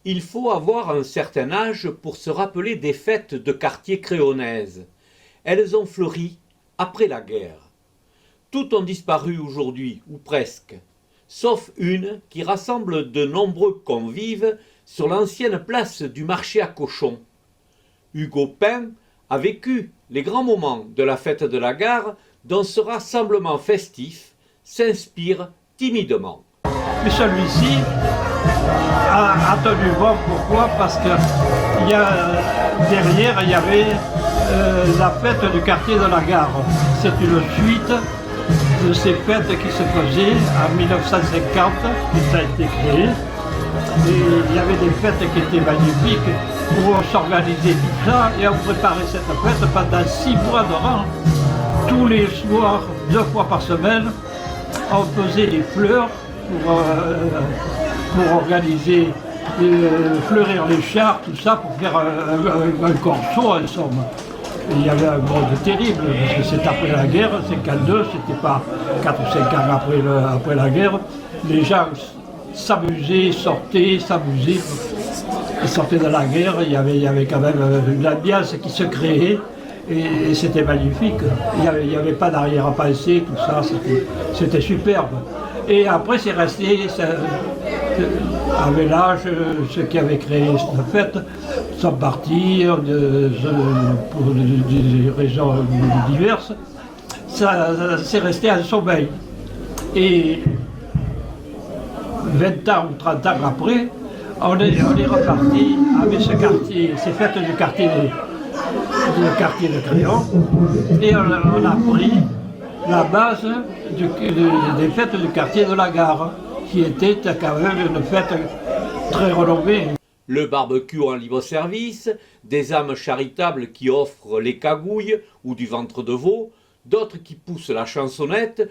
Il faut avoir un certain âge pour se rappeler des fêtes de quartier créonaises. Elles ont fleuri après la guerre. Toutes ont disparu aujourd'hui, ou presque, sauf une qui rassemble de nombreux convives sur l'ancienne place du marché à cochons. Hugo Pain a vécu les grands moments de la fête de la gare dont ce rassemblement festif s'inspire timidement. Mais celui-ci a tenu bon. Pourquoi? Parce que derrière, il y avait la fête du quartier de la gare. C'est une suite de ces fêtes qui se faisaient en 1950, qui ça a été créé. Et il y avait des fêtes qui étaient magnifiques où on s'organisait tout ça et on préparait cette fête pendant 6 mois de rang. Tous les soirs, 2 fois par semaine, on faisait des fleurs pour organiser, fleurir les chars, tout ça, pour faire un corso en somme. Et il y avait un monde terrible, parce que c'est après la guerre, 52, c'était pas 4 ou 5 ans après la guerre. Les gens s'amusaient, sortaient, s'amusaient. Ils sortaient de la guerre, il y avait quand même une ambiance qui se créait. Et c'était magnifique. Il n'y avait pas d'arrière-pensée, tout ça, c'était superbe. Et après, c'est resté, avec l'âge, ceux qui avaient créé cette fête sont partis pour des raisons diverses. Ça c'est resté en sommeil. Et 20 ans ou 30 ans après, on est reparti avec ce quartier, ces fêtes du quartier de Créon, et on a pris la base des fêtes du quartier de la gare, qui était quand même une fête très renommée. Le barbecue en libre-service, des âmes charitables qui offrent les cagouilles ou du ventre de veau, d'autres qui poussent la chansonnette.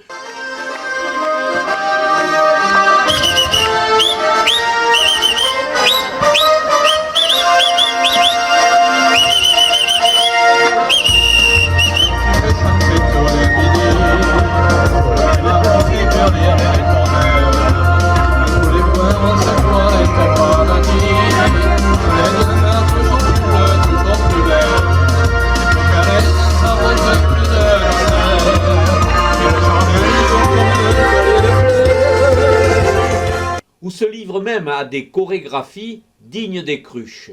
Ou se livre même à des chorégraphies dignes des cruches.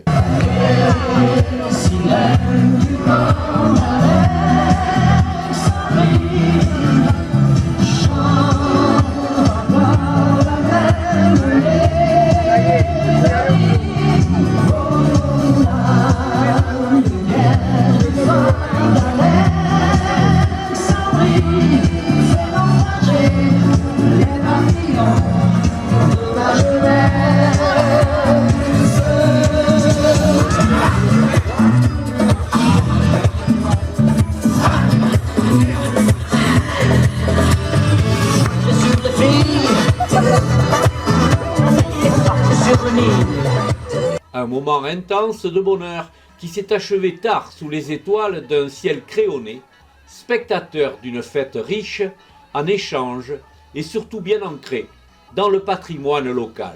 Un moment intense de bonheur qui s'est achevé tard sous les étoiles d'un ciel créonné, spectateur d'une fête riche en échanges et surtout bien ancrée dans le patrimoine local.